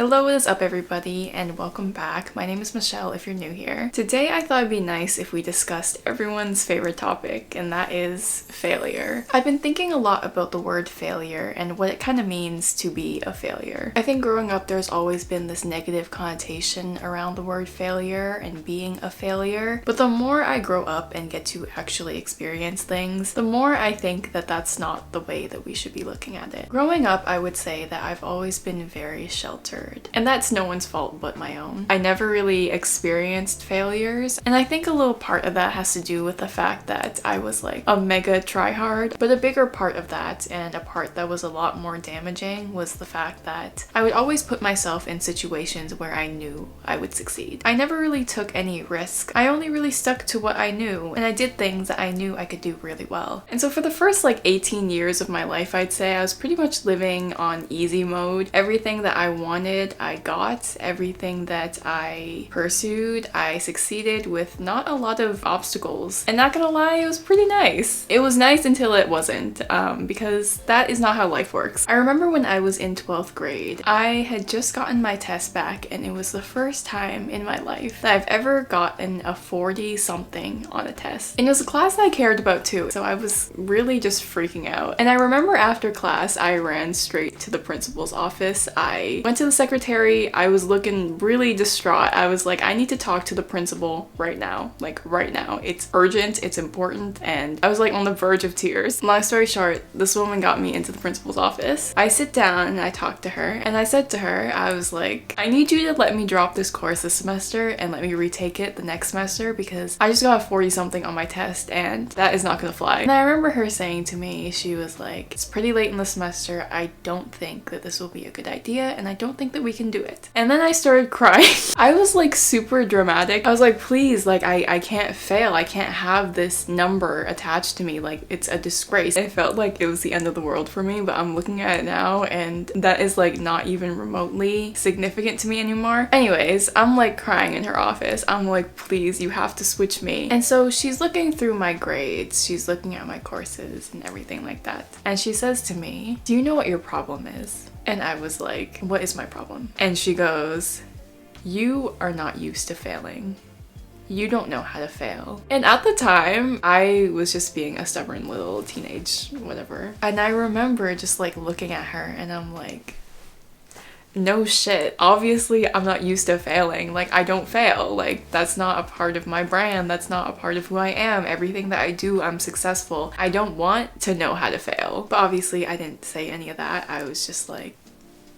Hello, what is up everybody, and welcome back. My name is Michelle if you're new here. Today I thought it'd be nice if we discussed everyone's favorite topic, and that is failure. I've been thinking a lot about the word failure and what it kind of means to be a failure. I think growing up there's always been this negative connotation around the word failure and being a failure, but the more I grow up and get to actually experience things, the more I think that that's not the way that we should be looking at it. Growing up, I would say that I've always been very sheltered. And that's no one's fault but my own. I never really experienced failures, and I think a little part of that has to do with the fact that I was like a mega tryhard. But a bigger part of that, and a part that was a lot more damaging, was the fact that I would always put myself in situations where I knew I would succeed. I never really took any risk. I only really stuck to what I knew, and I did things that I knew I could do really well. And so for the first 18 years of my life, I'd say I was pretty much living on easy mode. Everything that I wanted, I got. Everything that I pursued, I succeeded with not a lot of obstacles. And not gonna lie, it was pretty nice. It was nice until it wasn't, because that is not how life works. I remember when I was in 12th grade, I had just gotten my test back, and it was the first time in my life that I've ever gotten a 40 something on a test. And it was a class that I cared about too, so I was really just freaking out. And I remember after class, I ran straight to the principal's office. I went to the secretary. I was looking really distraught. I was like, I need to talk to the principal right now. Like right now. It's urgent, it's important, and I was like on the verge of tears. Long story short, this woman got me into the principal's office. I sit down and I talk to her, and I said to her, I was like, I need you to let me drop this course this semester and let me retake it the next semester because I just got a 40 something on my test and that is not gonna fly. And I remember her saying to me, she was like, it's pretty late in the semester. I don't think that this will be a good idea, and I don't think that we can do it. And then I started crying. I was like super dramatic. I was like, please, like I can't fail. I can't have this number attached to me. Like it's a disgrace. It felt like it was the end of the world for me, but I'm looking at it now and that is like not even remotely significant to me anymore. Anyways, I'm like crying in her office. I'm like, please, you have to switch me. And so she's looking through my grades. She's looking at my courses and everything like that. And she says to me, do you know what your problem is? And I was like, what is my problem? And she goes, you are not used to failing. You don't know how to fail. And at the time, I was just being a stubborn little teenage whatever. And I remember just like looking at her and I'm like, no shit. Obviously, I'm not used to failing. Like, I don't fail. Like, that's not a part of my brand. That's not a part of who I am. Everything that I do, I'm successful. I don't want to know how to fail. But obviously, I didn't say any of that. I was just like,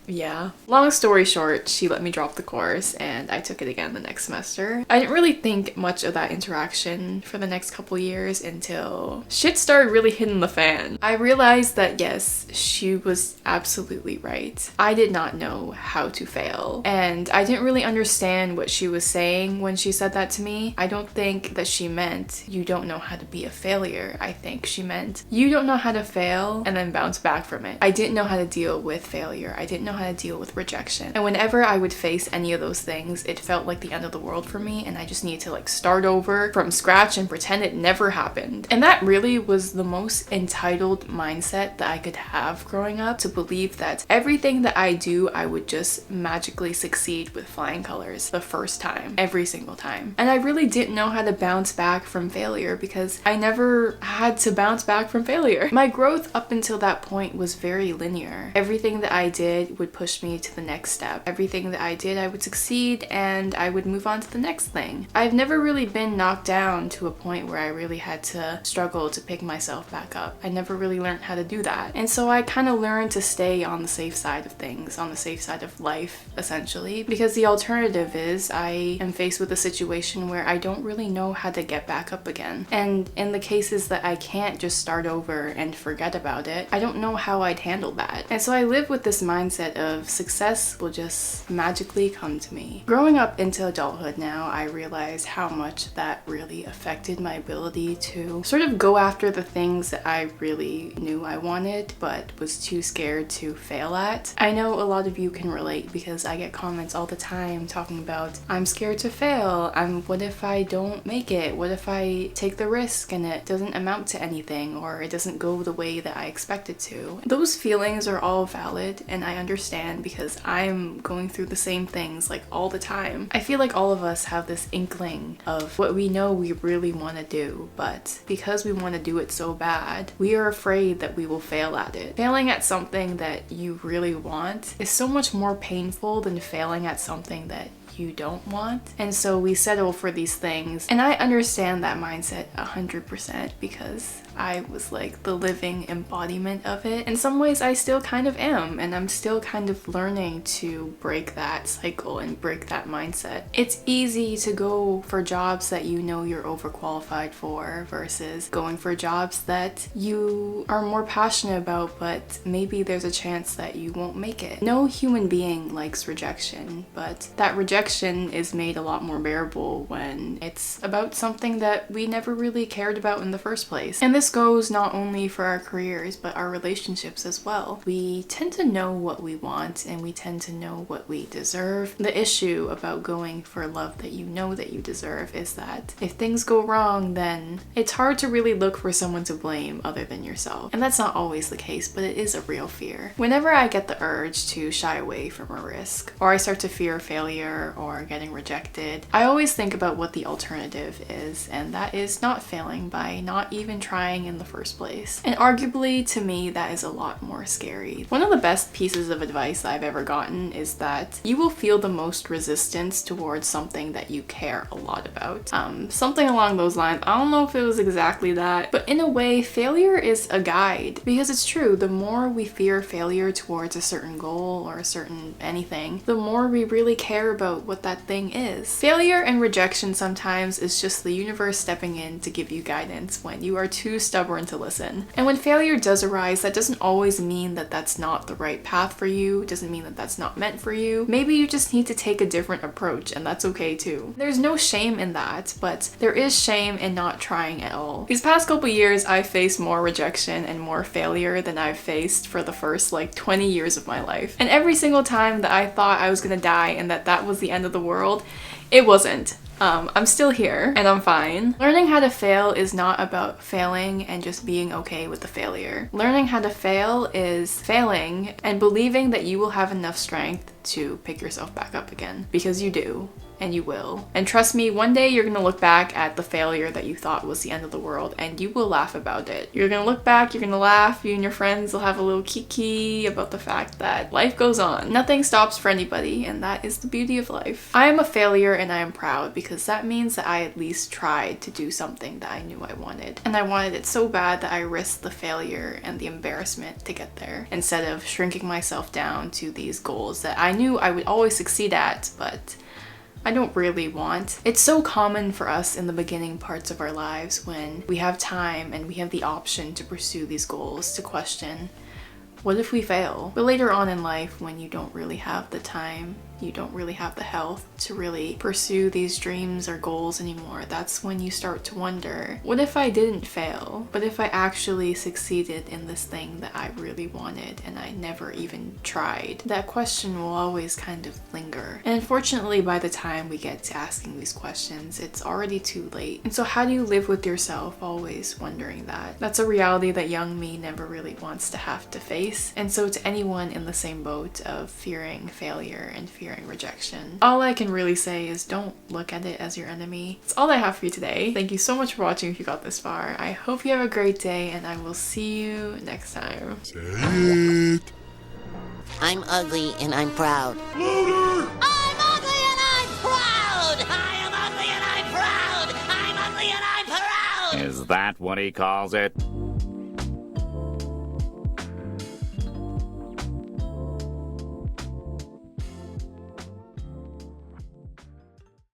yeah. Long story short, she let me drop the course and I took it again the next semester. I didn't really think much of that interaction for the next couple years until shit started really hitting the fan. I realized that yes, she was absolutely right. I did not know how to fail, and I didn't really understand what she was saying when she said that to me. I don't think that she meant you don't know how to be a failure. I think she meant you don't know how to fail and then bounce back from it. I didn't know how to deal with failure. I didn't know how to deal with rejection. And whenever I would face any of those things, it felt like the end of the world for me, and I just needed to like start over from scratch and pretend it never happened. And that really was the most entitled mindset that I could have growing up, to believe that everything that I do, I would just magically succeed with flying colors the first time, every single time. And I really didn't know how to bounce back from failure because I never had to bounce back from failure. My growth up until that point was very linear. Everything that I did would push me to the next step. Everything that I did, I would succeed and I would move on to the next thing. I've never really been knocked down to a point where I really had to struggle to pick myself back up. I never really learned how to do that. And so I kind of learned to stay on the safe side of things, on the safe side of life, essentially, because the alternative is I am faced with a situation where I don't really know how to get back up again. And in the cases that I can't just start over and forget about it, I don't know how I'd handle that. And so I live with this mindset of success will just magically come to me. Growing up into adulthood now, I realize how much that really affected my ability to sort of go after the things that I really knew I wanted but was too scared to fail at. I know a lot of you can relate because I get comments all the time talking about, I'm scared to fail, what if I don't make it? What if I take the risk and it doesn't amount to anything, or it doesn't go the way that I expect it to? Those feelings are all valid and I understand understand because I'm going through the same things like all the time. I feel like all of us have this inkling of what we know we really want to do, but because we want to do it so bad, we are afraid that we will fail at it. Failing at something that you really want is so much more painful than failing at something that you don't want. And so we settle for these things. And I understand that mindset 100% because I was like the living embodiment of it. In some ways I still kind of am, and I'm still kind of learning to break that cycle and break that mindset. It's easy to go for jobs that you know you're overqualified for versus going for jobs that you are more passionate about, but maybe there's a chance that you won't make it. No human being likes rejection, but that rejection is made a lot more bearable when it's about something that we never really cared about in the first place. And this goes not only for our careers, but our relationships as well. We tend to know what we want and we tend to know what we deserve. The issue about going for love that you know that you deserve is that if things go wrong, then it's hard to really look for someone to blame other than yourself. And that's not always the case, but it is a real fear. Whenever I get the urge to shy away from a risk, or I start to fear failure or getting rejected, I always think about what the alternative is, and that is not failing by not even trying in the first place. And arguably, to me, that is a lot more scary. One of the best pieces of advice I've ever gotten is that you will feel the most resistance towards something that you care a lot about. Something along those lines. I don't know if it was exactly that, but in a way, failure is a guide, because it's true, the more we fear failure towards a certain goal or a certain anything, the more we really care about what that thing is. Failure and rejection sometimes is just the universe stepping in to give you guidance when you are too stubborn to listen. And when failure does arise, that doesn't always mean that that's not the right path for you, it doesn't mean that that's not meant for you. Maybe you just need to take a different approach, and that's okay too. There's no shame in that, but there is shame in not trying at all. These past couple years, I've faced more rejection and more failure than I've faced for the first like 20 years of my life. And every single time that I thought I was gonna die and that was the end of the world, it wasn't. I'm still here and I'm fine. Learning how to fail is not about failing and just being okay with the failure. Learning how to fail is failing and believing that you will have enough strength to pick yourself back up again, because you do. And you will. And trust me, one day you're gonna look back at the failure that you thought was the end of the world and you will laugh about it. You're gonna look back, you're gonna laugh, you and your friends will have a little kiki about the fact that life goes on. Nothing stops for anybody, and that is the beauty of life. I am a failure and I am proud, because that means that I at least tried to do something that I knew I wanted. And I wanted it so bad that I risked the failure and the embarrassment to get there, instead of shrinking myself down to these goals that I knew I would always succeed at, but I don't really want. It's so common for us in the beginning parts of our lives, when we have time and we have the option to pursue these goals, to question, what if we fail? But later on in life, when you don't really have the time, you don't really have the health to really pursue these dreams or goals anymore, that's when you start to wonder, what if I didn't fail? What if I actually succeeded in this thing that I really wanted and I never even tried? That question will always kind of linger. And unfortunately, by the time we get to asking these questions, it's already too late. And so how do you live with yourself always wondering that? That's a reality that young me never really wants to have to face. And so to anyone in the same boat of fearing failure and fearing rejection, all I can really say is don't look at it as your enemy. That's all I have for you today. Thank you so much for watching if you got this far. I hope you have a great day, and I will see you next time. Say it. I'm ugly and I'm proud. Louder! I'm ugly and I'm proud! I am ugly and I'm proud! I'm ugly and I'm proud! Is that what he calls it?